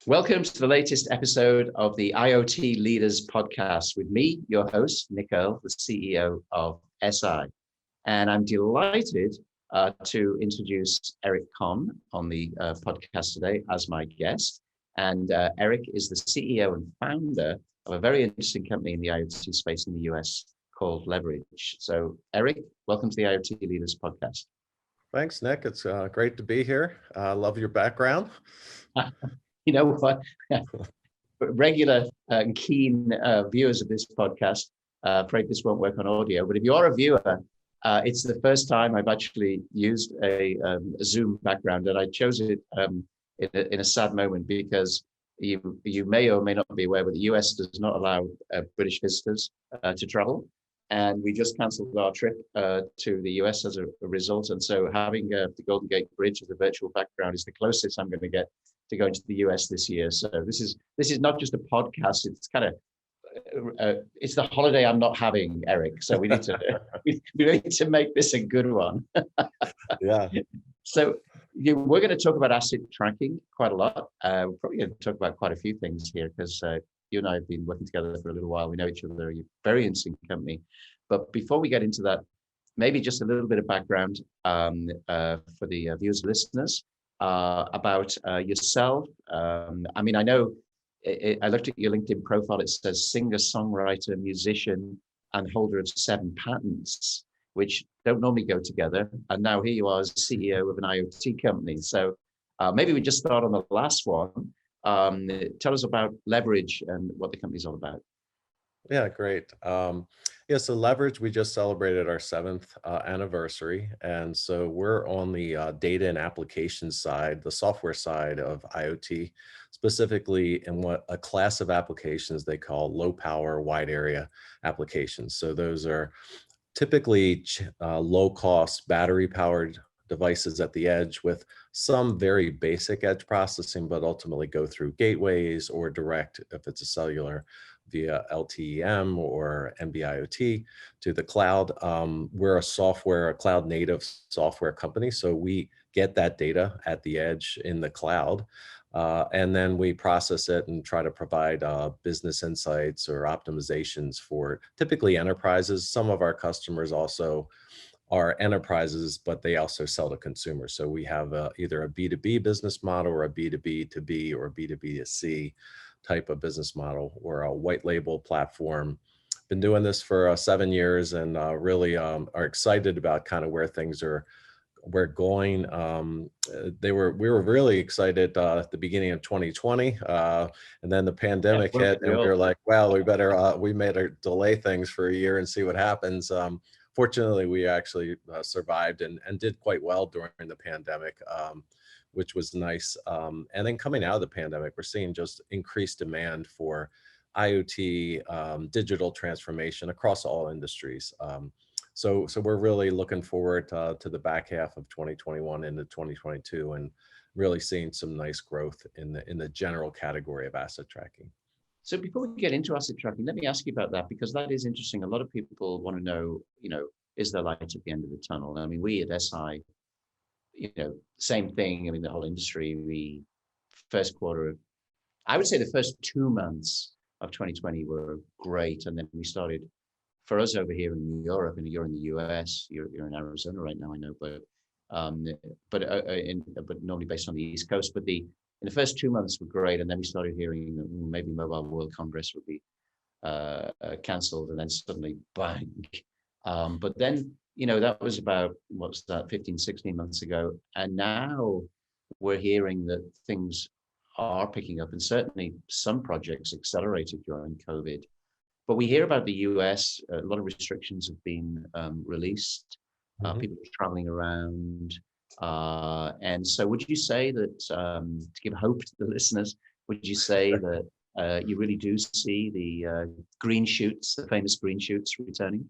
Welcome to the latest episode of the IoT Leaders podcast with me, your host, Nick Earl, the CEO of SI. And I'm delighted to introduce Eric Conn on the podcast today as my guest. And Eric is the CEO and founder of a very interesting company in the IoT space in the US called Leverege. So Eric, welcome to the IoT Leaders podcast. Thanks, Nick. It's great to be here. I love your background. You know what? Regular and keen viewers of this podcast, afraid this won't work on audio, but if you are a viewer, it's the first time I've actually used a Zoom background, and I chose it in a sad moment because you may or may not be aware, but the US does not allow British visitors to travel. And we just cancelled our trip to the US as a result. And so having the Golden Gate Bridge as a virtual background is the closest I'm going to get to going to the US this year. So this is not just a podcast. It's kind of it's the holiday I'm not having, Eric. So we need to we need to make this a good one. Yeah. So we're going to talk about asset tracking quite a lot. We're probably going to talk about quite a few things here because you and I have been working together for a little while. We know each other. You're a very interesting company. But before we get into that, maybe just a little bit of background for the viewers and listeners about yourself. I mean, I know I looked at your LinkedIn profile. It says singer, songwriter, musician, and holder of 7 patents, which don't normally go together. And now here you are as CEO of an IoT company. So maybe we just start on the last one. Tell us about Leverege and what the company's all about. Yeah, great. So Leverege, we just celebrated our 7th anniversary. And so we're on the data and application side, the software side of IoT, specifically in what a class of applications they call low power, wide area applications. So those are typically low cost battery powered devices at the edge with some very basic edge processing, but ultimately go through gateways or direct, if it's a cellular, via LTE-M or NB-IoT to the cloud. We're a cloud native software company. So we get that data at the edge in the cloud. And then we process it and try to provide business insights or optimizations for typically enterprises. Some of our customers also are enterprises, but they also sell to consumers. So we have either a B2B business model or a B2B to B or a B2B to C type of business model or a white label platform. Been doing this for 7 years and really are excited about kind of where things we're going. We were really excited at the beginning of 2020, and then the pandemic hit, and we were like, "Well, we made a delay things for a year and see what happens." Fortunately, we actually survived and did quite well during the pandemic, which was nice. And then coming out of the pandemic, we're seeing just increased demand for IoT digital transformation across all industries. So we're really looking forward to the back half of 2021 into 2022 and really seeing some nice growth in the general category of asset tracking. So before we get into asset tracking, let me ask you about that because that is interesting. A lot of people want to know, is there light at the end of the tunnel? I mean, we at SI, same thing. I mean, the whole industry, I would say the first 2 months of 2020 were great. And then we started, for us over here in Europe, and you're in the US, you're in Arizona right now, I know, but normally based on the East Coast. But in the first 2 months were great, and then we started hearing that maybe Mobile World Congress would be cancelled, and then suddenly bang. But then, that was about, 15, 16 months ago. And now we're hearing that things are picking up, and certainly some projects accelerated during COVID. But we hear about the US, a lot of restrictions have been released, people are traveling around. And so would you say that, to give hope to the listeners, would you say that you really do see the green shoots, the famous green shoots returning?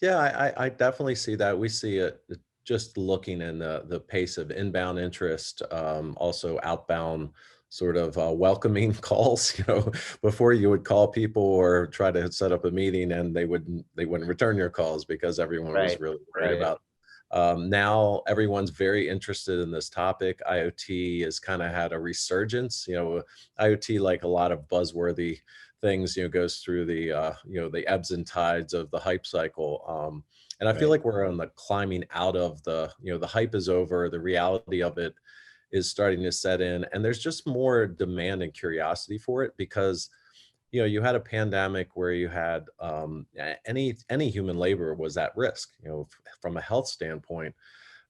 Yeah, I definitely see that. We see it just looking in the pace of inbound interest, also outbound sort of welcoming calls. Before you would call people or try to set up a meeting and they wouldn't return your calls because everyone was really worried about Now everyone's very interested in this topic. IoT has kind of had a resurgence. IoT, like a lot of buzzworthy things, goes through the ebbs and tides of the hype cycle. And I feel Right. like we're on the climbing out of the hype is over. The reality of it is starting to set in, and there's just more demand and curiosity for it because you had a pandemic where you had any human labor was at risk, from a health standpoint.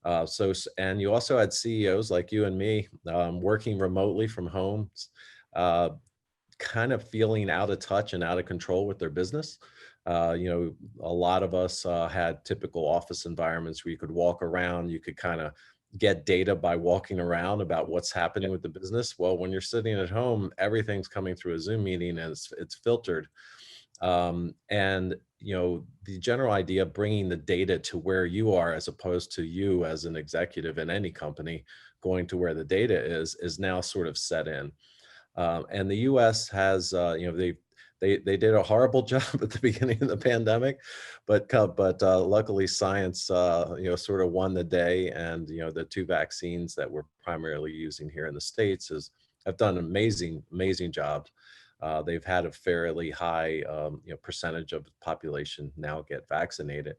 And you also had CEOs like you and me working remotely from home, uh, kind of feeling out of touch and out of control with their business. A lot of us had typical office environments where you could walk around, you could kind of get data by walking around about what's happening with the business. Well, when you're sitting at home, everything's coming through a Zoom meeting and it's filtered. And the general idea of bringing the data to where you are, as opposed to you as an executive in any company going to where the data is now sort of set in. And the U.S. has, they did a horrible job at the beginning of the pandemic, but luckily science, sort of won the day, and the two vaccines that we're primarily using here in the States have done an amazing job. They've had a fairly high, percentage of the population now get vaccinated.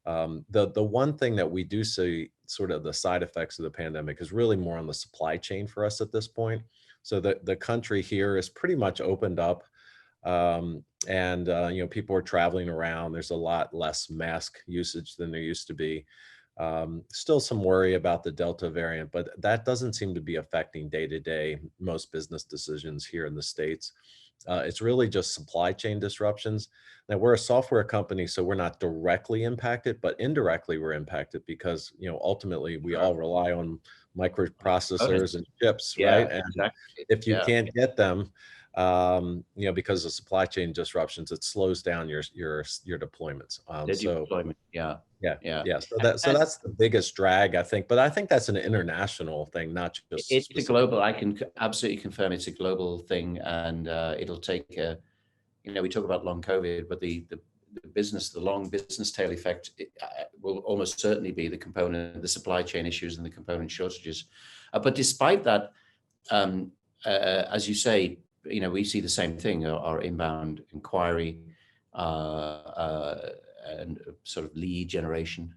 The one thing that we do see, sort of the side effects of the pandemic, is really more on the supply chain for us at this point. So the country here is pretty much opened up, and people are traveling around. There's a lot less mask usage than there used to be. Still some worry about the Delta variant, but that doesn't seem to be affecting day-to-day most business decisions here in the States. It's really just supply chain disruptions. Now, we're a software company, so we're not directly impacted, but indirectly we're impacted because, ultimately we all rely on microprocessors and chips, Yeah, right? And exactly. if you Yeah. can't get them, because of supply chain disruptions, it slows down your deployments. The So deployment. Yeah. yeah, Yeah. yeah. So And that's the biggest drag, I think. But I think that's an international thing, not just it's a specific. global, I can absolutely confirm it's a global thing. And it'll take, we talk about long COVID, but the long business tail effect will almost certainly be the supply chain issues and the component shortages. But despite that, as you say, we see the same thing. Our inbound inquiry and sort of lead generation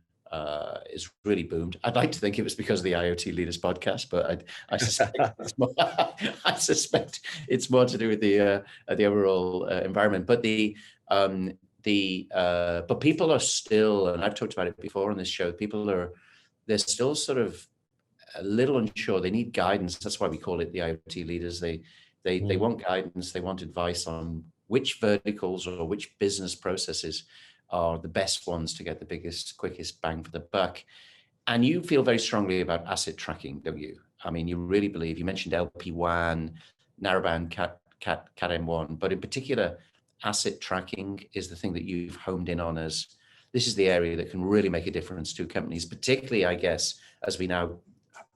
is really boomed. I'd like to think it was because of the IoT Leaders podcast, but I suspect it's more, I suspect it's more to do with the overall environment. But but people are still, and I've talked about it before on this show. They're still sort of a little unsure. They need guidance. That's why we call it the IoT Leaders. They Mhm. want guidance. They want advice on which verticals or which business processes are the best ones to get the biggest, quickest bang for the buck. And you feel very strongly about asset tracking, don't you? I mean, you really believe, you mentioned LP1, narrowband Cat M1, but in particular, asset tracking is the thing that you've homed in on as this is the area that can really make a difference to companies, particularly, I guess, as we now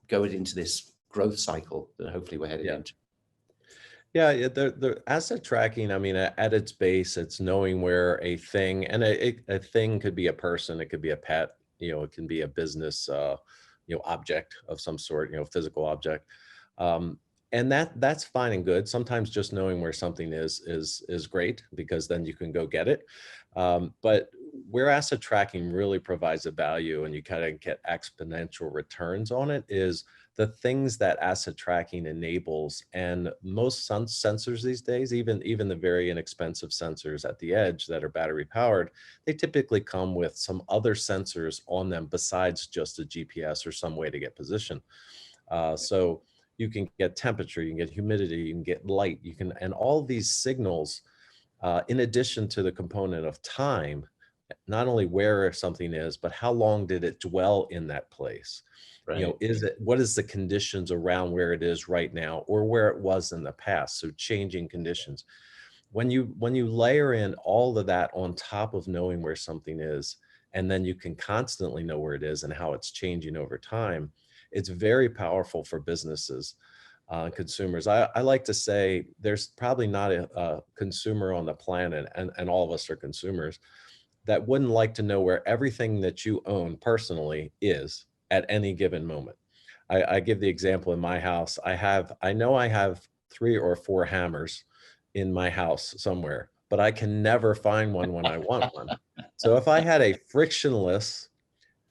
go into this growth cycle that hopefully we're headed Yeah. into. Yeah, yeah, the asset tracking, I mean, at its base, it's knowing where a thing, and a thing could be a person, it could be a pet, it can be a business, object of some sort, physical object. And that's fine and good. Sometimes just knowing where something is great because then you can go get it. But where asset tracking really provides a value and you kind of get exponential returns on it is the things that asset tracking enables. And most sensors these days, even the very inexpensive sensors at the edge that are battery powered, they typically come with some other sensors on them besides just a GPS or some way to get position. So you can get temperature, you can get humidity, you can get light, and all these signals, in addition to the component of time, not only where something is, but how long did it dwell in that place? Right. What is the conditions around where it is right now or where it was in the past? So changing conditions. When you layer in all of that on top of knowing where something is, and then you can constantly know where it is and how it's changing over time, it's very powerful for businesses, consumers. I like to say there's probably not a consumer on the planet, and all of us are consumers, that wouldn't like to know where everything that you own personally is at any given moment. I give the example in my house. I know I have 3 or 4 hammers in my house somewhere, but I can never find one when I want one. So if I had a frictionless,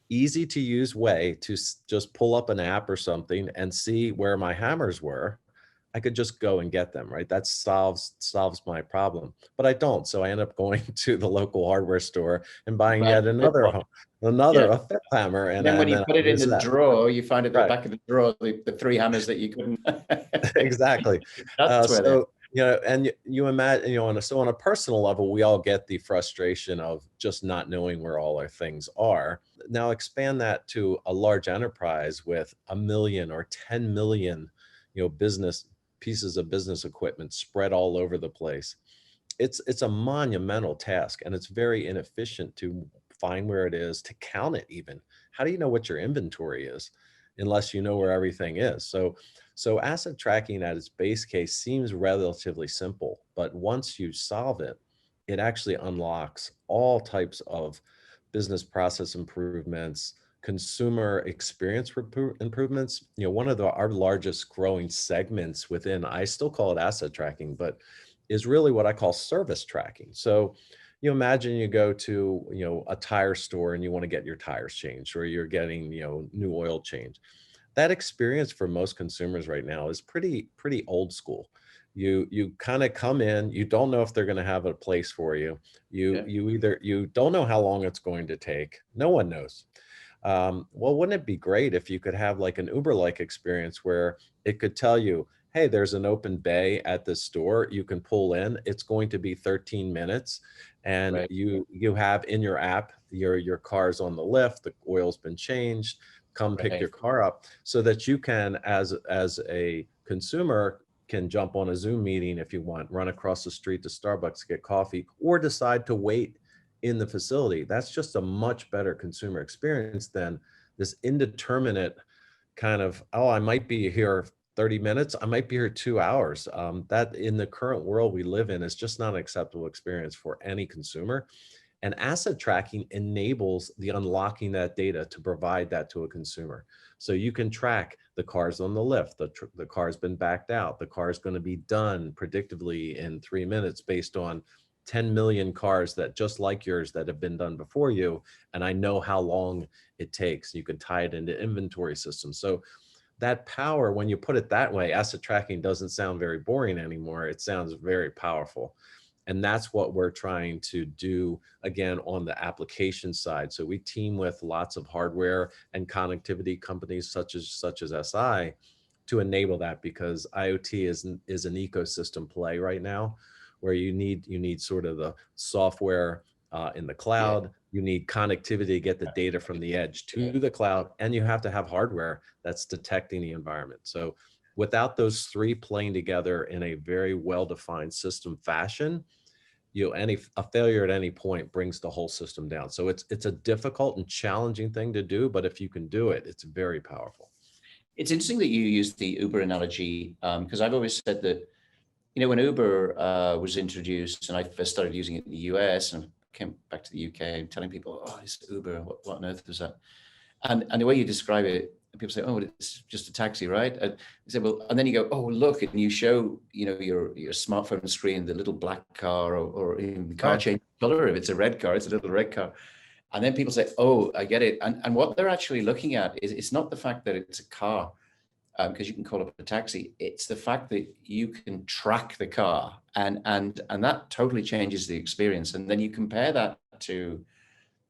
easy to use way to just pull up an app or something and see where my hammers were, I could just go and get them, right? That solves my problem, but I don't. So I end up going to the local hardware store and buying Right. yet another Yeah. a fifth hammer, And then when and you then put I it in lose the that. drawer, you find at the Right. back of the drawer the 3 hammers that you couldn't. Exactly. That's where they're. So, and you imagine, so on a personal level, we all get the frustration of just not knowing where all our things are. Now expand that to a large enterprise with 1 million or 10 million, business pieces of business equipment spread all over the place. It's a monumental task, and it's very inefficient to find where it is, to count it even. How do you know what your inventory is unless you know where everything is? So asset tracking at its base case seems relatively simple, but once you solve it, it actually unlocks all types of business process improvements, consumer experience improvements. One of our largest growing segments within, I still call it asset tracking, but is really what I call service tracking. So you imagine you go to, a tire store and you want to get your tires changed, or you're getting, new oil change. That experience for most consumers right now is pretty old school. You kind of come in, you don't know if they're going to have a place for you. Yeah. You don't know how long it's going to take. No one knows. Well, wouldn't it be great if you could have like an Uber-like experience where it could tell you, hey, there's an open bay at this store. You can pull in. It's going to be 13 minutes. And Right. you have in your app, your car's on the lift, the oil's been changed, come pick your Right. car up, so that you can, as a consumer, can jump on a Zoom meeting if you want, run across the street to Starbucks to get coffee, or decide to wait in the facility. That's just a much better consumer experience than this indeterminate kind of, oh, I might be here 30 minutes, I might be here 2 hours. That in the current world we live in is just not an acceptable experience for any consumer. And asset tracking enables the unlocking that data to provide that to a consumer. So you can track the cars on the lift, the car's been backed out, the car's going to be done predictably in 3 minutes based on 10 million cars that just like yours that have been done before you. And I know how long it takes. You can tie it into inventory systems. So that power, when you put it that way, asset tracking doesn't sound very boring anymore. It sounds very powerful. And that's what we're trying to do, again, on the application side. So we team with lots of hardware and connectivity companies such as SI to enable that, because IoT is an ecosystem play right now, where you need sort of the software in the Yeah. cloud, you need connectivity to get the data from the edge to the cloud, and you have to have hardware that's detecting the environment. So without those three playing together in a very well-defined system fashion, a failure at any point brings the whole system down. So it's a difficult and challenging thing to do, but if you can do it, it's very powerful. It's interesting that you use the Uber analogy, because I've always said that, when Uber was introduced and I first started using it in the US and came back to the UK and telling people, oh, it's Uber, what on earth is that? And the way you describe it, people say, oh, it's just a taxi, right? And you say, well, and then you go, oh, look, and you show, your smartphone screen, the little black car, or even the car Right. change color. If it's a red car, it's a little red car. And then people say, oh, I get it. And what they're actually looking at is, it's not the fact that it's a car, because you can call it a taxi. It's the fact that you can track the car, and that totally changes the experience. And then you compare that to,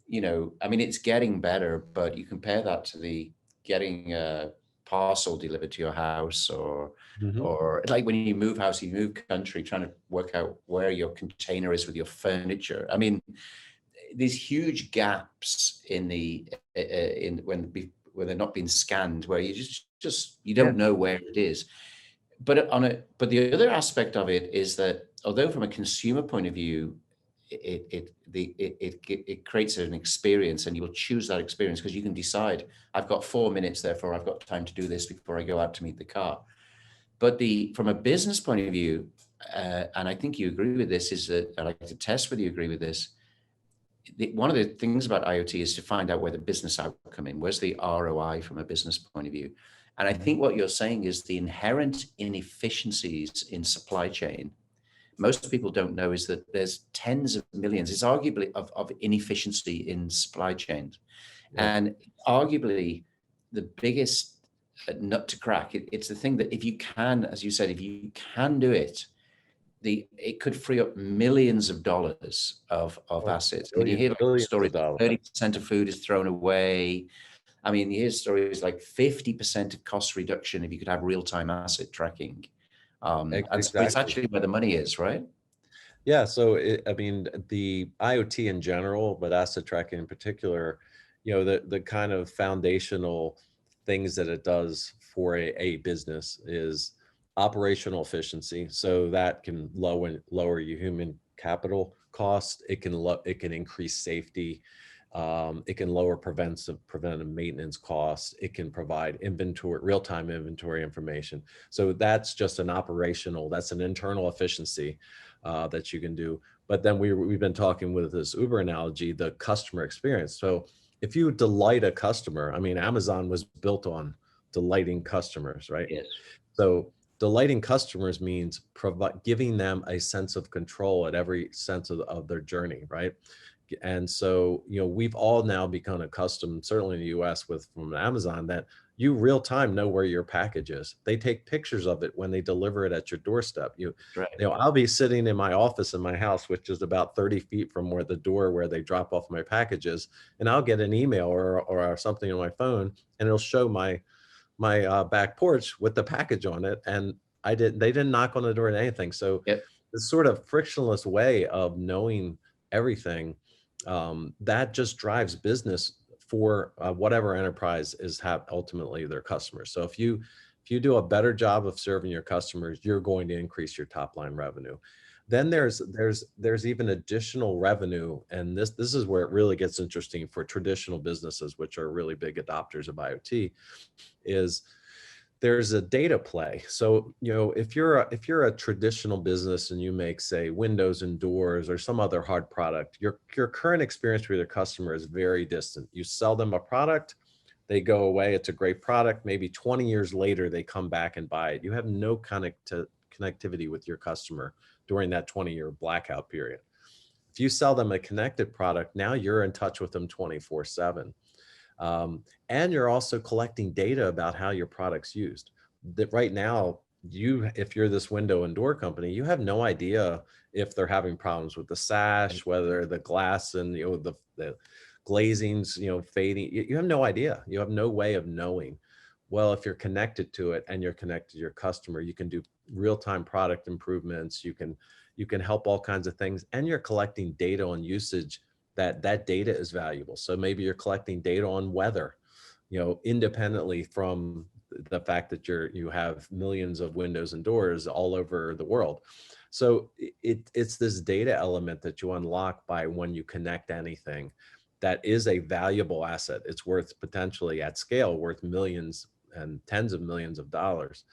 it's getting better, but you compare that to the getting a parcel delivered to your house, or Mhm. like when you move house, you move country, trying to work out where your container is with your furniture. There's huge gaps in when they're not being scanned, where you just you Yeah. don't know where it is. But the other aspect of it is that, although from a consumer point of view, it creates an experience, and you will choose that experience because you can decide, I've got 4 minutes, therefore I've got time to do this before I go out to meet the car. But from a business point of view, and I think you agree with this, is that I'd like to test whether you agree with this. one of the things about IoT is to find out where the business outcome in, where's the ROI from a business point of view. And I think what you're saying is the inherent inefficiencies in supply chain. Most people don't know is that there's tens of millions, it's arguably of inefficiency in supply chains. Yep. And arguably the biggest nut to crack, it's the thing that if you can, as you said, if you can do it, it could free up millions of dollars of assets. I mean, you hear like Billions stories, of dollars. 30% of food is thrown away. I mean, you hear stories like 50% of cost reduction if you could have real-time asset tracking. And so it's Exactly. actually where the money is, right? Yeah. So I mean, the IoT in general, but asset tracking in particular, the kind of foundational things that it does for a business is operational efficiency. So that can lower your human capital cost. It can increase safety. It can lower preventive maintenance costs. It can provide real-time inventory information. So that's just that's an internal efficiency that you can do. But then we've been talking with this Uber analogy, the customer experience. So if you delight a customer, I mean, Amazon was built on delighting customers, right? Yes. So delighting customers means giving them a sense of control at every sense of their journey, right? And so, we've all now become accustomed, certainly in the US from Amazon, that you real time know where your package is. They take pictures of it when they deliver it at your doorstep. Right. I'll be sitting in my office in my house, which is about 30 feet from where the door where they drop off my packages, and I'll get an email or something on my phone, and it'll show my back porch with the package on it, and they didn't knock on the door or anything. So Yep. this sort of frictionless way of knowing everything, that just drives business for whatever enterprise is ultimately their customers. So if you do a better job of serving your customers, you're going to increase your top line revenue. Then there's even additional revenue, and this is where it really gets interesting for traditional businesses, which are really big adopters of IoT, is there's a data play. So, if you're a traditional business and you make, say, windows and doors or some other hard product, your current experience with your customer is very distant. You sell them a product, they go away, it's a great product. Maybe 20 years later, they come back and buy it. You have no connectivity with your customer during that 20-year blackout period. If you sell them a connected product, now you're in touch with them 24/7. And you're also collecting data about how your product's used. That right now, if you're this window and door company, you have no idea if they're having problems with the sash, whether the glass and the glazings, fading. You have no idea. You have no way of knowing. Well, if you're connected to it and you're connected to your customer, you can do real-time product improvements. You can help all kinds of things, and you're collecting data on usage. That data is valuable. So maybe you're collecting data on weather, independently from the fact that you have millions of windows and doors all over the world. So it's this data element that you unlock by when you connect anything that is a valuable asset. It's worth potentially at scale, worth millions and tens of millions of dollars.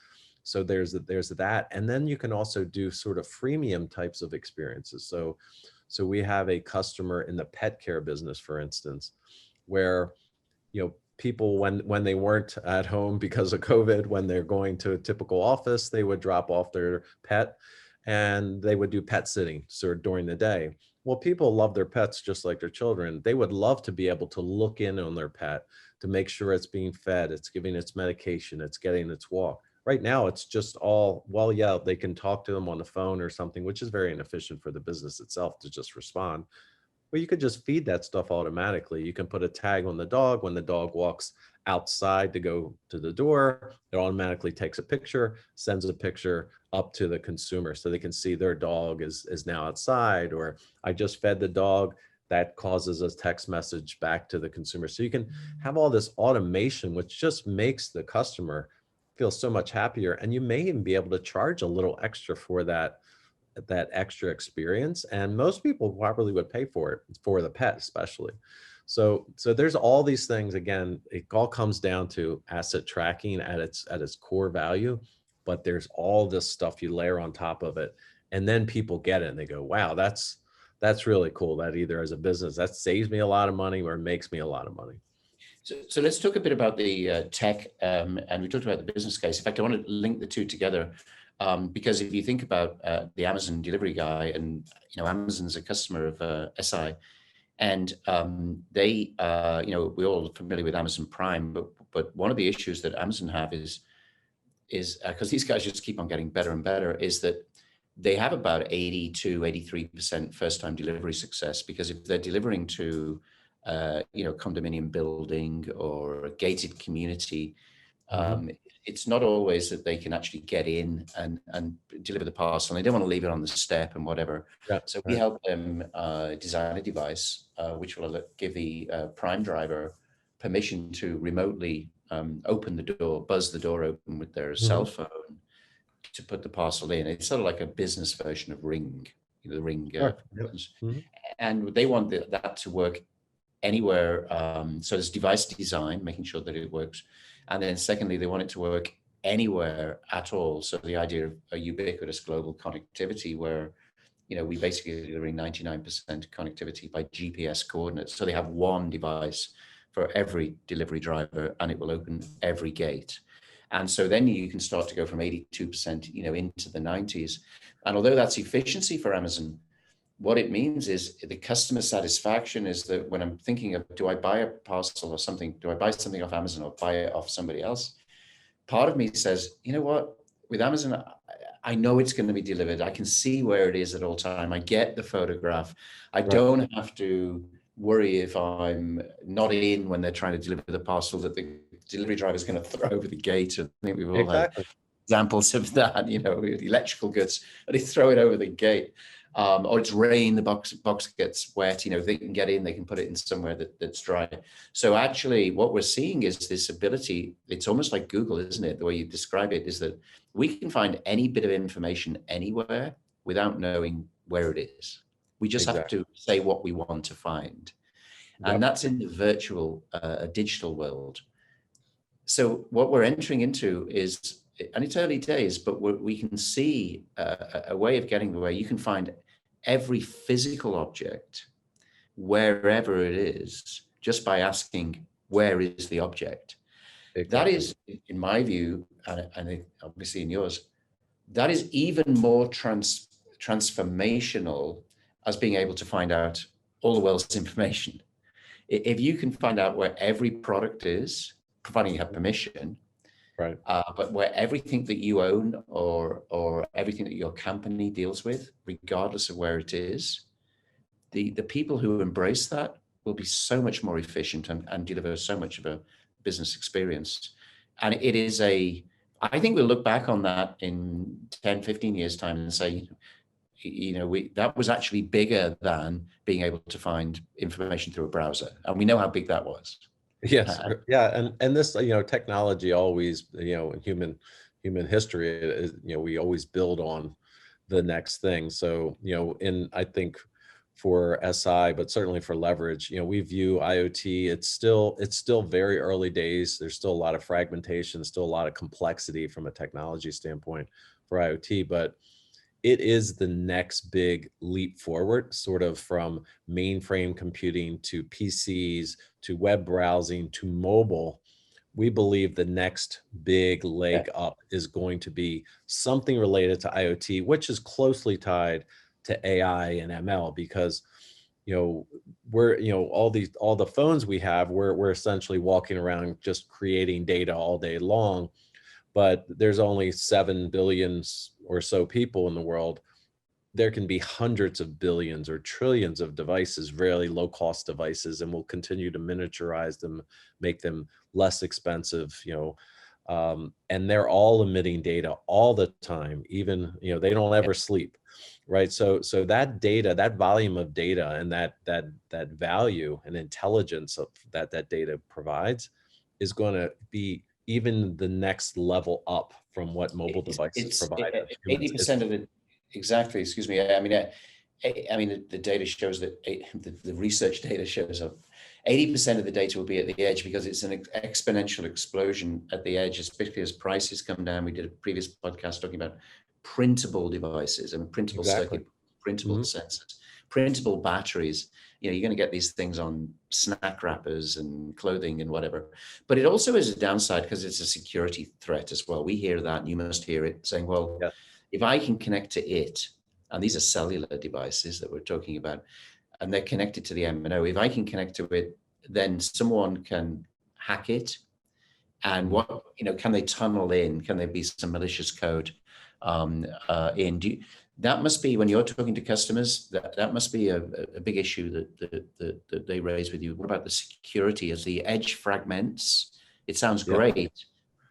So there's that. And then you can also do sort of freemium types of experiences. So we have a customer in the pet care business, for instance, where, people, when they weren't at home because of COVID, when they're going to a typical office, they would drop off their pet and they would do pet sitting sort of during the day. Well, people love their pets just like their children. They would love to be able to look in on their pet to make sure it's being fed, it's giving its medication, it's getting its walk. Right now, it's just yeah, they can talk to them on the phone or something, which is very inefficient for the business itself to just respond. But you could just feed that stuff automatically. You can put a tag on the dog. When the dog walks outside to go to the door, it automatically takes a picture, sends a picture up to the consumer so they can see their dog is now outside, or I just fed the dog. That causes a text message back to the consumer. So you can have all this automation, which just makes the customer feel so much happier. And you may even be able to charge a little extra for that extra experience. And most people probably would pay for it, for the pet especially. So there's all these things. Again, it all comes down to asset tracking at its core value, but there's all this stuff you layer on top of it. And then people get it and they go, wow, that's that's really cool. That either as a business, that saves me a lot of money or makes me a lot of money. So let's talk a bit about the tech, and we talked about the business case. In fact, I want to link the two together, because if you think about the Amazon delivery guy, and Amazon's a customer of SI, and they, we're all familiar with Amazon Prime, but one of the issues that Amazon have is because these guys just keep on getting better and better, is that they have about 80 to 83% first-time delivery success, because if they're delivering to condominium building or a gated community, it's not always that they can actually get in and deliver the parcel. And they don't want to leave it on the step and whatever. Yeah, so we help them design a device which will give the Prime driver permission to remotely open the door, buzz the door open with their cell phone to put the parcel in. It's sort of like a business version of Ring, the Ring. Sure. And they want that to work anywhere. So there's device design, making sure that it works. And then secondly, they want it to work anywhere at all. So the idea of a ubiquitous global connectivity where, we basically are delivering 99% connectivity by GPS coordinates. So they have one device for every delivery driver, and it will open every gate. And so then you can start to go from 82%, into the 90s. And although that's efficiency for Amazon, what it means is the customer satisfaction is that when I'm thinking of, do I buy a parcel or something? Do I buy something off Amazon or buy it off somebody else? Part of me says, you know what, with Amazon, I know it's going to be delivered. I can see where it is at all time. I get the photograph. I don't have to worry if I'm not in when they're trying to deliver the parcel that the delivery driver is going to throw over the gate. I think we've all had examples of that, with electrical goods, and they throw it over the gate. Or it's rain, the box gets wet, they can get in, they can put it in somewhere that's dry. So actually what we're seeing is this ability, it's almost like Google, isn't it? The way you describe it is that we can find any bit of information anywhere without knowing where it is. We just have to say what we want to find. And that's in the virtual, digital world. So what we're entering into is, and it's early days, but we can see a way of getting where you can find every physical object wherever it is just by asking, where is the object? That is, in my view, and obviously in yours, that is even more transformational as being able to find out all the world's information. If you can find out where every product is, providing you have permission, right? But where everything that you own or everything that your company deals with, regardless of where it is, the people who embrace that will be so much more efficient and deliver so much of a business experience. And it is I think we'll look back on that in 10, 15 years time and say, that was actually bigger than being able to find information through a browser. And we know how big that was. Yes. Yeah. And this, technology always, in human history is, we always build on the next thing. So, I think for SI, but certainly for Leverege, we view IoT, it's still very early days. There's still a lot of fragmentation, still a lot of complexity from a technology standpoint for IoT, but it is the next big leap forward, sort of from mainframe computing to PCs, to web browsing, to mobile. We believe the next big leg up is going to be something related to IoT, which is closely tied to AI and ML, because we're all the phones we have, we're essentially walking around just creating data all day long. But there's only 7 billion or so people in the world. There can be hundreds of billions or trillions of devices, really low cost devices, and we'll continue to miniaturize them, make them less expensive, and they're all emitting data all the time. Even, they don't ever sleep, right? So that data, that volume of data, and that value and intelligence of that data provides is going to be even the next level up from what mobile devices provide. 80% of it, exactly. Excuse me. I mean, the data shows that the research data shows that 80% of the data will be at the edge, because it's an exponential explosion at the edge, especially as prices come down. We did a previous podcast talking about printable devices and printable circuit, printable sensors. printable batteries. You're going to get these things on snack wrappers and clothing and whatever. But it also is a downside because it's a security threat as well. We hear that, and you must hear it, saying, well, Yeah. if I can connect to it, and these are cellular devices that we're talking about, and they're connected to the MNO, if I can connect to it, then someone can hack it. And what, can they tunnel in? Can there be some malicious code in? That must be, when you're talking to customers, that must be a big issue that they raise with you. What about the security as the edge fragments? It sounds great,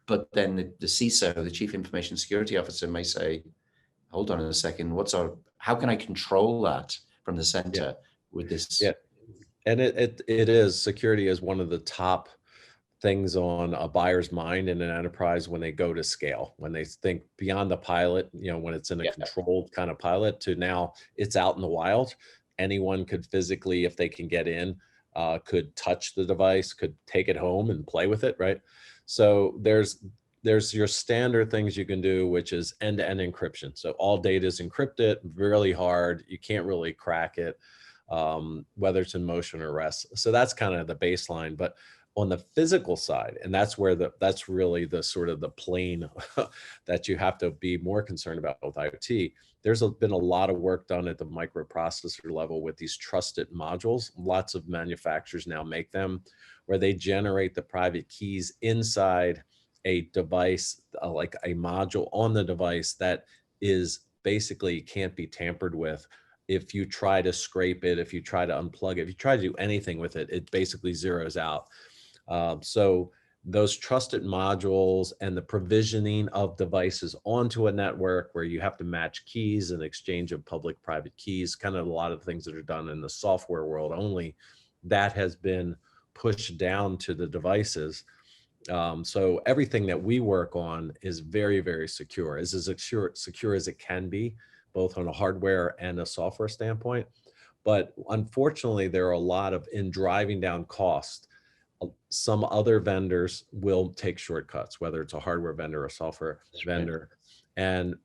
but then the CISO, the Chief Information Security Officer, may say, hold on a second, how can I control that from the center with this? Yeah, and it is, security is one of the top things on a buyer's mind in an enterprise when they go to scale, when they think beyond the pilot, when it's in a controlled kind of pilot to now it's out in the wild. Anyone could physically, if they can get in, could touch the device, could take it home and play with it, right? So there's your standard things you can do, which is end-to-end encryption. So all data is encrypted, really hard. You can't really crack it, whether it's in motion or rest. So that's kind of the baseline. But on the physical side, and that's where that's really the sort of the plane that you have to be more concerned about with IoT. There's been a lot of work done at the microprocessor level with these trusted modules. Lots of manufacturers now make them, where they generate the private keys inside a device, like a module on the device that is basically can't be tampered with. If you try to scrape it, if you try to unplug it, if you try to do anything with it, it basically zeroes out. So those trusted modules and the provisioning of devices onto a network where you have to match keys and exchange of public-private keys, kind of a lot of things that are done in the software world only, that has been pushed down to the devices. So everything that we work on is very, very secure, as secure as it can be, both on a hardware and a software standpoint. But unfortunately, there are a lot of, in driving down cost, some other vendors will take shortcuts, whether it's a hardware vendor or a software vendor. And,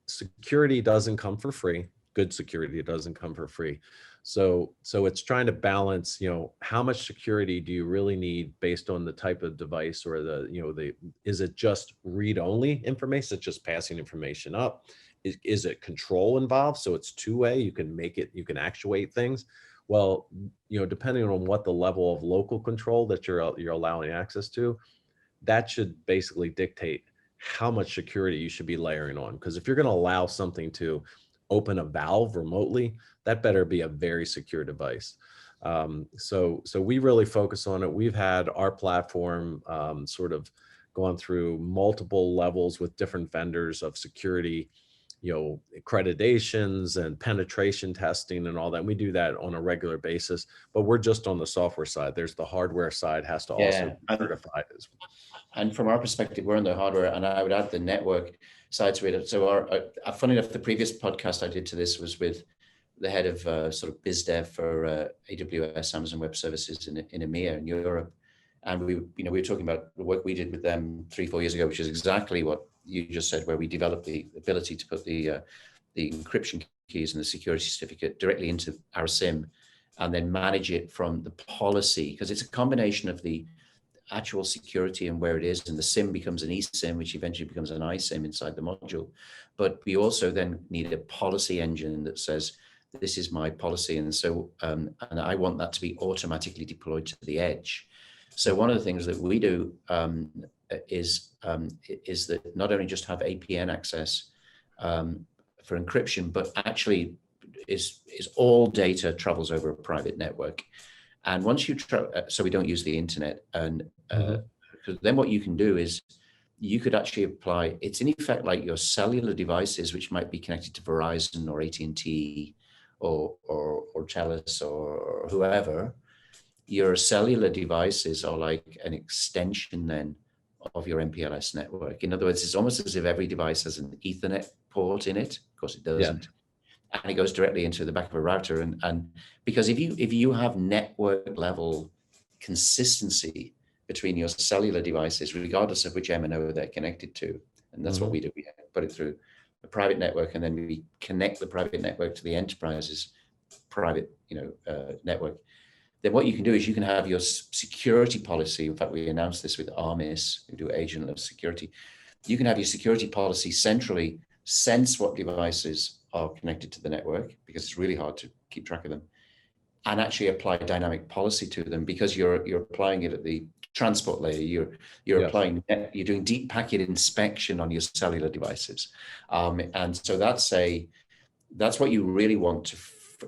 security doesn't come for free. Good security doesn't come for free. So it's trying to balance, how much security do you really need based on the type of device, or is it just read-only information? It's just passing information up. Is it control involved? So it's two-way, you can actuate things. Well, depending on what the level of local control that you're allowing access to, that should basically dictate how much security you should be layering on. Because if you're going to allow something to open a valve remotely, that better be a very secure device. So we really focus on it. We've had our platform sort of gone through multiple levels with different vendors of security, accreditations and penetration testing and all that. We do that on a regular basis, but we're just on the software side. There's the hardware side has to also be certified as well. And from our perspective, we're on the hardware, and I would add the network side to it. So funny enough, the previous podcast I did to this was with the head of sort of biz dev for AWS, Amazon Web Services in EMEA in Europe. And we were talking about the work we did with them 3-4 years ago, which is exactly what you just said, where we developed the ability to put the encryption keys and the security certificate directly into our SIM, and then manage it from the policy, because it's a combination of the actual security and where it is, and the SIM becomes an eSIM, which eventually becomes an iSIM inside the module. But we also then need a policy engine that says, this is my policy, and so and I want that to be automatically deployed to the edge. So one of the things that we do is that not only just have APN access for encryption, but actually is all data travels over a private network. And once you so we don't use the internet, and because then what you can do is you could actually apply, it's in effect like your cellular devices, which might be connected to Verizon or AT&T or TELUS or whoever. Your cellular devices are like an extension then of your MPLS network. In other words, it's almost as if every device has an Ethernet port in it. Of course it doesn't. Yeah. And it goes directly into the back of a router. And because if you have network level consistency between your cellular devices, regardless of which MNO they're connected to, and that's what we do, we put it through a private network, and then we connect the private network to the enterprises. private, network, then what you can do is you can have your security policy. In fact, we announced this with Armis, who do agentless security. You can have your security policy centrally sense what devices are connected to the network, because it's really hard to keep track of them, and actually apply dynamic policy to them, because you're applying it at the transport layer. You're doing deep packet inspection on your cellular devices, and so that's what you really want to.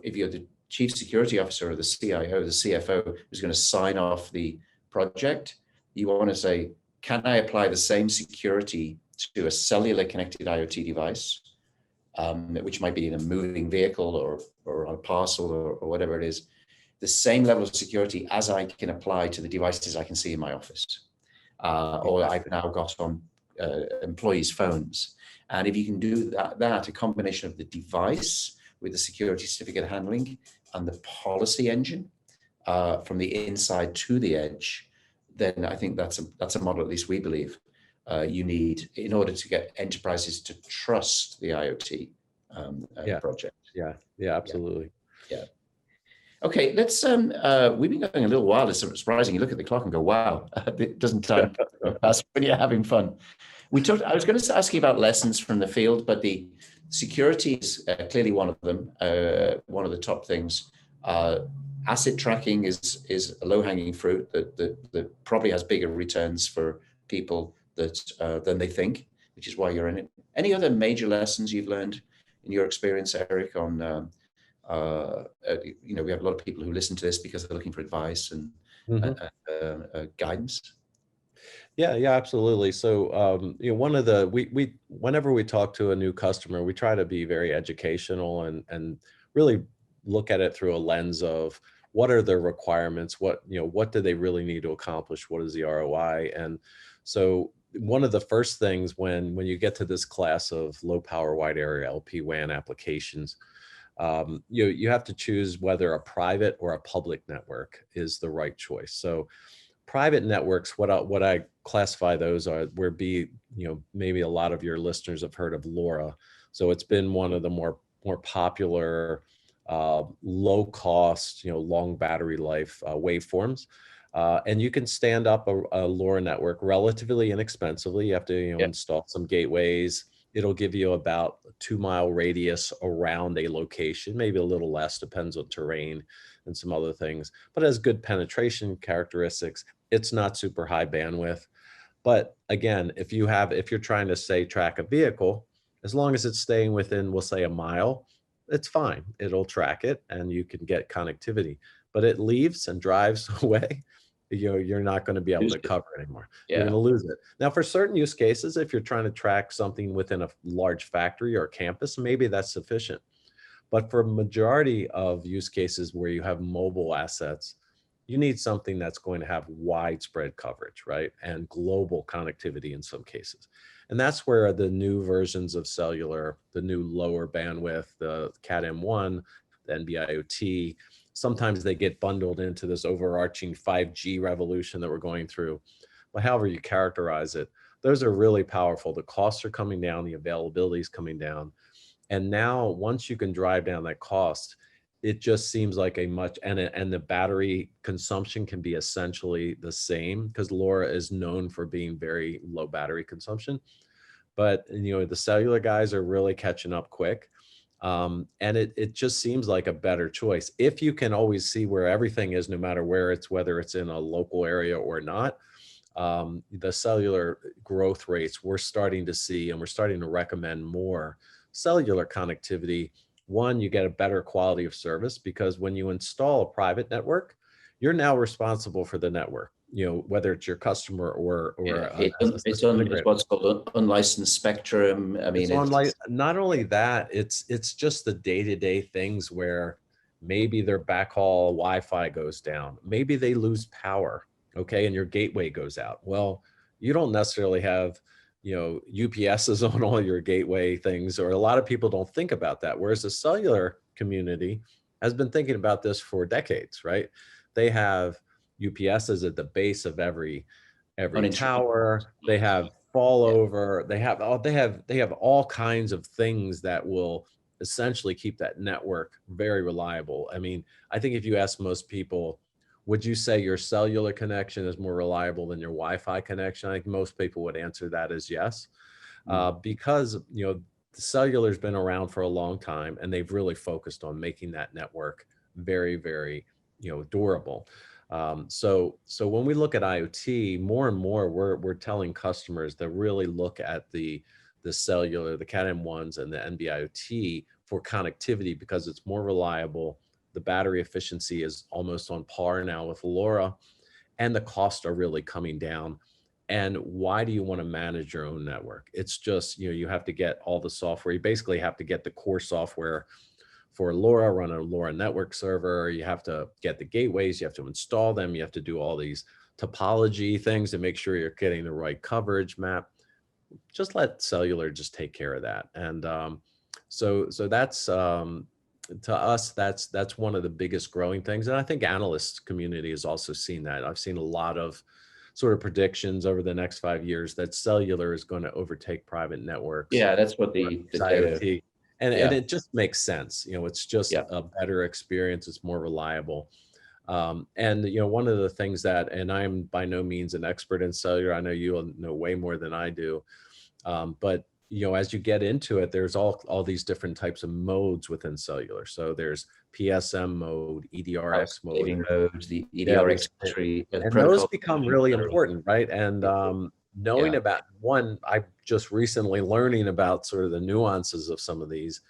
If you're the chief security officer or the CIO, the CFO who's going to sign off the project, you want to say, can I apply the same security to a cellular connected IoT device, which might be in a moving vehicle or on a parcel or whatever it is, the same level of security as I can apply to the devices I can see in my office, or I've now got on employees' phones. And if you can do that, a combination of the device with the security certificate handling and the policy engine from the inside to the edge, then I think that's a model, at least we believe, you need in order to get enterprises to trust the IoT project. Yeah, absolutely. Yeah. Okay, let's. We've been going a little while. It's surprising. You look at the clock and go, "Wow, it doesn't time pass when you're having fun." I was going to ask you about lessons from the field, but the security is clearly one of them. One of the top things. Asset tracking is a low-hanging fruit that probably has bigger returns for people than they think, which is why you're in it. Any other major lessons you've learned in your experience, Eric, on we have a lot of people who listen to this because they're looking for advice and guidance. Yeah, absolutely. So, one of the whenever we talk to a new customer, we try to be very educational and really look at it through a lens of what are their requirements, what do they really need to accomplish, what is the ROI, and so one of the first things when you get to this class of low power wide area LPWAN applications, you have to choose whether a private or a public network is the right choice. So private networks, what I classify those are maybe a lot of your listeners have heard of LoRa. So it's been one of the more popular low cost, long battery life waveforms. And you can stand up a LoRa network relatively inexpensively. You have to install some gateways. It'll give you about a 2-mile radius around a location, maybe a little less, depends on terrain and some other things, but has good penetration characteristics. It's not super high bandwidth. But again, if you're trying to track a vehicle, as long as it's staying within, we'll say, a mile, it's fine. It'll track it and you can get connectivity. But it leaves and drives away, you're not going to be able to cover it anymore. You're going to lose it. Now, for certain use cases, if you're trying to track something within a large factory or campus, maybe that's sufficient. But for majority of use cases where you have mobile assets, you need something that's going to have widespread coverage, right? And global connectivity in some cases. And that's where the new versions of cellular, the new lower bandwidth, the Cat M1, the NB-IoT, sometimes they get bundled into this overarching 5G revolution that we're going through. But however you characterize it, those are really powerful. The costs are coming down, the availability is coming down. And now once you can drive down that cost, it just seems like and the battery consumption can be essentially the same, because LoRa is known for being very low battery consumption. But the cellular guys are really catching up quick. And it just seems like a better choice. If you can always see where everything is, no matter whether it's in a local area or not, the cellular growth rates we're starting to see, and we're starting to recommend more cellular connectivity. One, you get a better quality of service, because when you install a private network, you're now responsible for the network, whether it's your customer or it's what's called unlicensed spectrum. I mean, not only that, it's just the day-to-day things where maybe their backhaul Wi-Fi goes down, maybe they lose power, okay, and your gateway goes out. Well, you don't necessarily have UPSs on all your gateway things, or a lot of people don't think about that. Whereas the cellular community has been thinking about this for decades, right? They have UPSs at the base of every tower. They have fall over. They have all kinds of things that will essentially keep that network very reliable. I mean, I think if you ask most people, would you say your cellular connection is more reliable than your Wi-Fi connection? I think most people would answer that as yes, because the cellular's been around for a long time, and they've really focused on making that network very, very durable. So when we look at IoT, more and more we're telling customers to really look at the cellular, the Cat M1s, and the NB-IoT for connectivity, because it's more reliable. The battery efficiency is almost on par now with LoRa, and the costs are really coming down. And why do you want to manage your own network? It's just, you have to get all the software. You basically have to get the core software for LoRa, run a LoRa network server. You have to get the gateways, you have to install them, you have to do all these topology things to make sure you're getting the right coverage map. Just let cellular just take care of that. And so that's to us, that's one of the biggest growing things. And I think analyst community has also seen that. I've seen a lot of sort of predictions over the next 5 years that cellular is going to overtake private networks. Yeah, that's what the IoT. data. And Yeah. it just makes sense. It's just Yeah. a better experience. It's more reliable. And one of the things that, and I'm by no means an expert in cellular, I know you'll know way more than I do. But as you get into it, there's all these different types of modes within cellular. So there's PSM mode, EDRX mode, modes, the EDRX tree, and those become really important, right? And knowing about one, I'm just recently learning about sort of the nuances of some of these,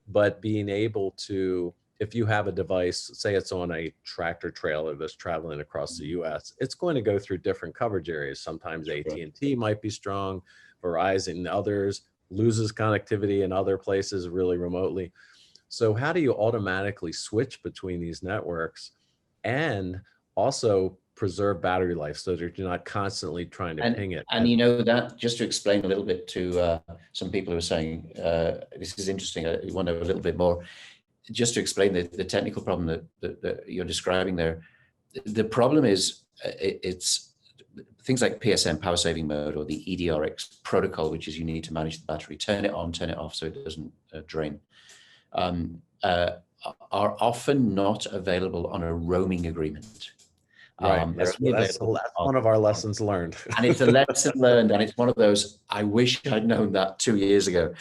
but being able to, if you have a device, say it's on a tractor trailer that's traveling across the US, it's going to go through different coverage areas. Sometimes AT&T might be strong, Verizon and others loses connectivity in other places really remotely. So how do you automatically switch between these networks and also preserve battery life so that you're not constantly trying to ping it? And that, just to explain a little bit to some people who are saying, this is interesting, I want to know a little bit more, just to explain the technical problem that you're describing there. The problem is it's things like PSM, power saving mode, or the EDRX protocol, which is you need to manage the battery, turn it on, turn it off so it doesn't drain, are often not available on a roaming agreement. Right. That's one of our lessons learned. And it's a lesson learned, and it's one of those, I wish I'd known that 2 years ago,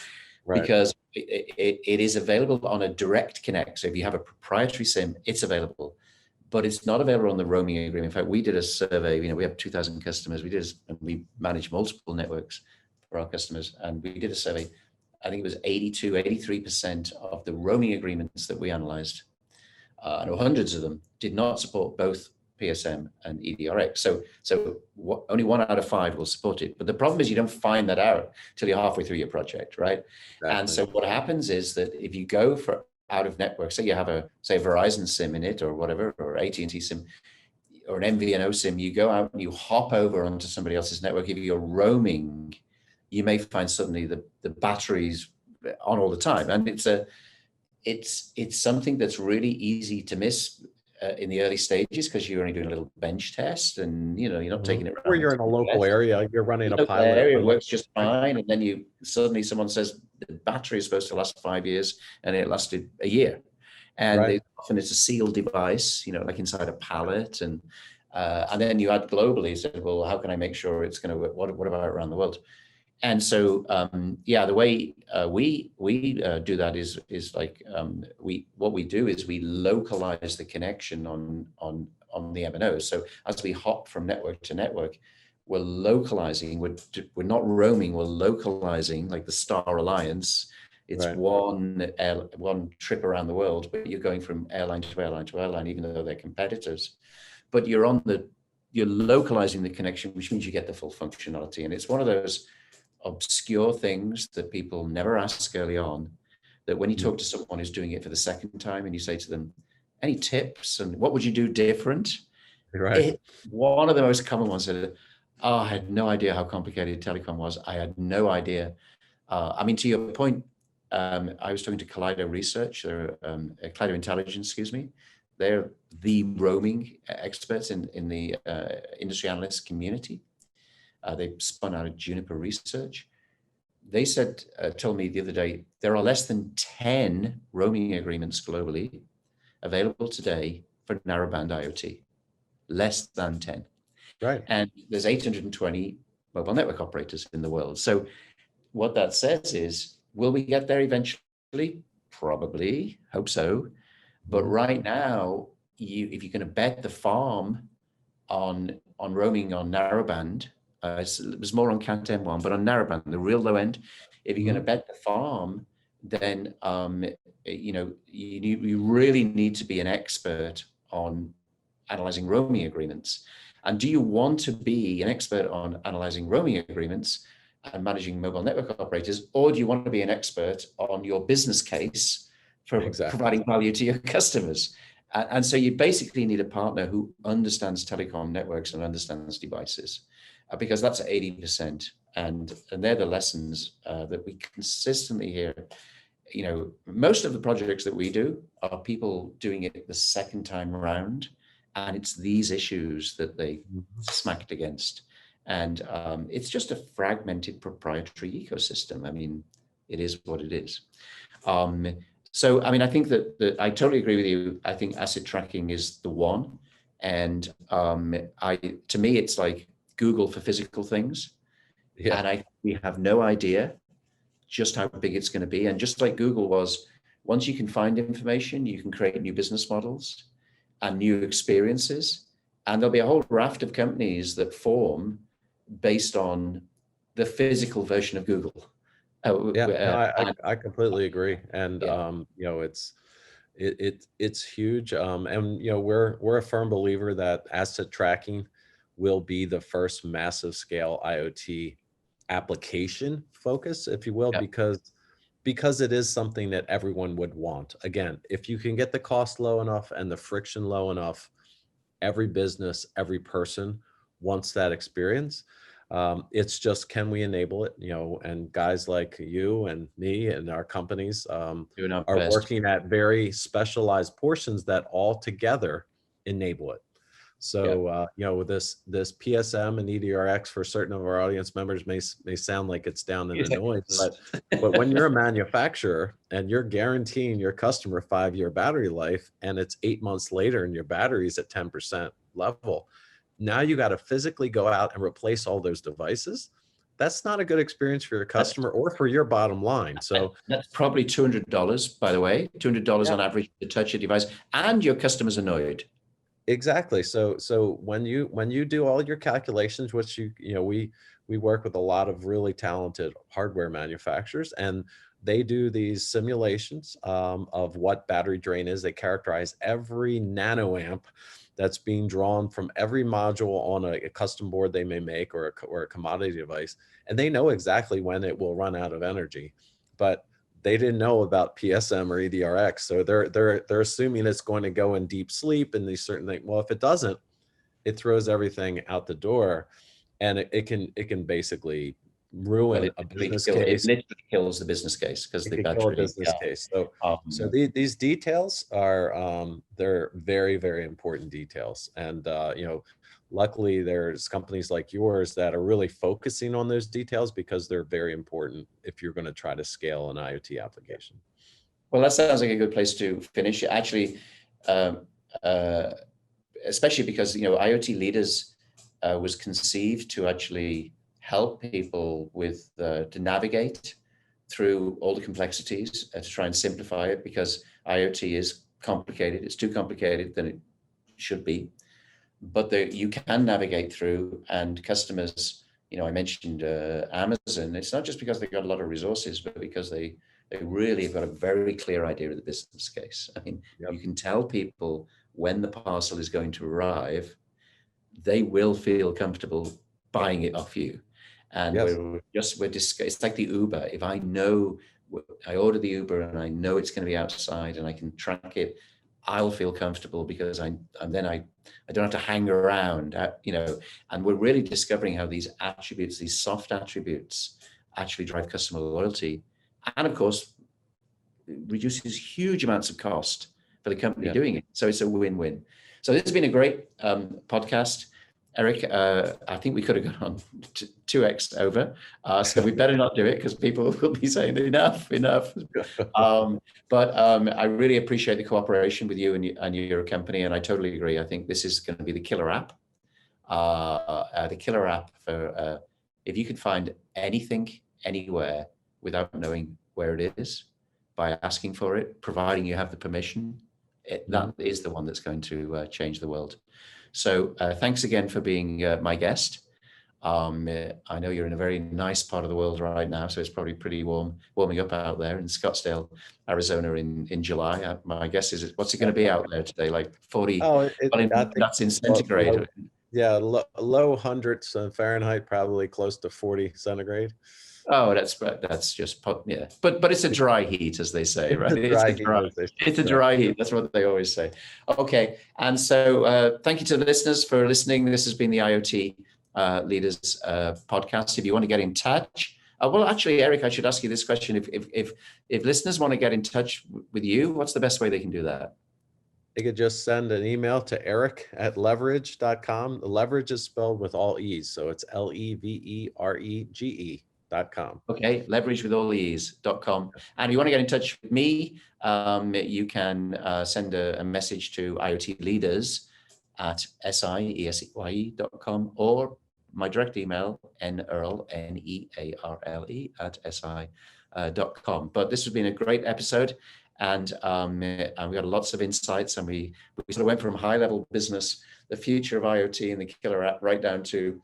right? Because it is available on a direct connect. So if you have a proprietary SIM, it's available, but it's not available on the roaming agreement. In fact, we did a survey, we have 2,000 customers. And we manage multiple networks for our customers. And we did a survey. I think it was 83% of the roaming agreements that we analyzed, and hundreds of them, did not support both PSM and EDRX. So only 1 out of 5 will support it. But the problem is you don't find that out till you're halfway through your project, right? Exactly. And so what happens is that if you go for out of network, say you have a Verizon SIM in it or whatever, or AT&T SIM, or an MVNO SIM, you go out and you hop over onto somebody else's network. If you're roaming, you may find suddenly the battery's on all the time. And it's something that's really easy to miss in the early stages, because you're only doing a little bench test, and you're not taking it around. Or you're in a local area, you're running a pilot. Area works just fine, and then suddenly someone says the battery is supposed to last 5 years, and it lasted a year. And often it's a sealed device, like inside a pallet, and then you add globally. So, well, how can I make sure it's going to work? What about around the world? And so, the way we do that is like what we do is we localize the connection on the MNOs. So as we hop from network to network, we're localizing. We're not roaming. We're localizing, like the Star Alliance. It's one trip around the world, but you're going from airline to airline to airline, even though they're competitors. But you're localizing the connection, which means you get the full functionality. And it's one of those obscure things that people never ask early on, that when you talk to someone who's doing it for the second time and you say to them, any tips and what would you do different? Right. One of the most common ones said, I had no idea how complicated telecom was. I had no idea. To your point, I was talking to Kaleido Research, or Kaleido Intelligence, excuse me. They're the roaming experts in the industry analyst community. They spun out of Juniper Research. they said, told me the other day, there are less than 10 roaming agreements globally available today for narrowband IoT, less than 10. Right. And there's 820 mobile network operators in the world. So what that says is, will we get there eventually? Probably, hope so. But right now, if you're going to bet the farm on roaming on narrowband, it was more on Cat M1, but on narrowband, the real low end, if you're going to bet the farm, then you really need to be an expert on analyzing roaming agreements. And do you want to be an expert on analyzing roaming agreements and managing mobile network operators, or do you want to be an expert on your business case for providing value to your customers? And so you basically need a partner who understands telecom networks and understands devices, because that's 80%. And they're the lessons that we consistently hear. You know, most of the projects that we do are people doing it the second time around, and it's these issues that they smacked against. And it's just a fragmented proprietary ecosystem. I mean, it is what it is. So, I mean, I think that I totally agree with you. I think asset tracking is the one. And to me, it's like Google for physical things. Yeah. And we have no idea just how big it's going to be. And just like Google was, once you can find information, you can create new business models and new experiences. And there'll be a whole raft of companies that form based on the physical version of Google. I completely agree. And, it's huge. And, we're a firm believer that asset tracking will be the first massive scale IoT application focus, if you will, because it is something that everyone would want. Again, if you can get the cost low enough and the friction low enough, every business, every person wants that experience. It's just, can we enable it? And guys like you and me and our companies are working at very specialized portions that all together enable it. So, with this PSM and EDRX for certain of our audience members may sound like it's down in the noise, but when you're a manufacturer and you're guaranteeing your customer 5-year battery life, and it's 8 months later and your battery's at 10% level, now you got to physically go out and replace all those devices. That's not a good experience for your customer or for your bottom line. So that's probably $200, by the way, $200 on average to touch a device, and your customer's annoyed. Exactly. So when you do all your calculations, which we work with a lot of really talented hardware manufacturers, and they do these simulations of what battery drain is. They characterize every nanoamp that's being drawn from every module on a custom board they may make, or a commodity device, and they know exactly when it will run out of energy. But they didn't know about PSM or EDRX, so they're assuming it's going to go in deep sleep and these certain things. Well, if it doesn't, it throws everything out the door, and it can basically ruin a business case. It literally kills the business case, because it can kill a business case. So these details are they're very, very important details, and luckily, there's companies like yours that are really focusing on those details, because they're very important if you're going to try to scale an IoT application. Well, that sounds like a good place to finish. Actually, especially because IoT Leaders was conceived to actually help people with to navigate through all the complexities, to try and simplify it, because IoT is complicated. It's too complicated than it should be. But you can navigate through, and customers, I mentioned Amazon. It's not just because they've got a lot of resources, but because they really have got a very clear idea of the business case. I mean, you can tell people when the parcel is going to arrive, they will feel comfortable buying it off you. And it's like the Uber. If I know, I order the Uber and I know it's going to be outside and I can track it, I'll feel comfortable, because I don't have to hang around, and we're really discovering how these attributes, these soft attributes, actually drive customer loyalty, and of course reduces huge amounts of cost for the company doing it. So it's a win-win. So this has been a great podcast. Eric, I think we could have gone on 2x over, so we better not do it because people will be saying enough, enough. But I really appreciate the cooperation with you and your company, and I totally agree. I think this is going to be the killer app. The killer app for if you can find anything anywhere without knowing where it is, by asking for it, providing you have the permission, that is the one that's going to change the world. So thanks again for being my guest. I know you're in a very nice part of the world right now, so it's probably pretty warming up out there in Scottsdale, Arizona in July. My guess is, what's it going to be out there today? Like 40? Oh, I think that's in centigrade. Low hundreds Fahrenheit, probably close to 40 centigrade. Oh, that's just, yeah. But it's a dry heat, as they say, right? It's a dry heat. That's what they always say. Okay, and so thank you to the listeners for listening. This has been the IoT Leaders podcast. If you want to get in touch, well, actually, Eric, I should ask you this question: if listeners want to get in touch with you, what's the best way they can do that? They could just send an email to eric@leverege.com. The Leverege is spelled with all E's, so it's LEVEREGE.com. Okay, leverege with all e's.com. And if you want to get in touch with me, you can send a message to IoT Leaders at siesye.com, or my direct email, nearle, nearle @si.com. But this has been a great episode. And we got lots of insights, and we sort of went from high-level business, the future of IoT and the killer app, right down to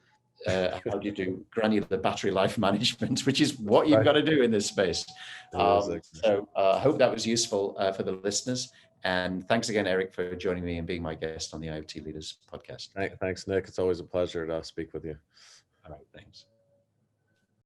how do you do granular battery life management, which is what you've got to do in this space. So I hope that was useful for the listeners. And thanks again, Eric, for joining me and being my guest on the IoT Leaders podcast. Thanks, Nick. It's always a pleasure to speak with you. All right, thanks.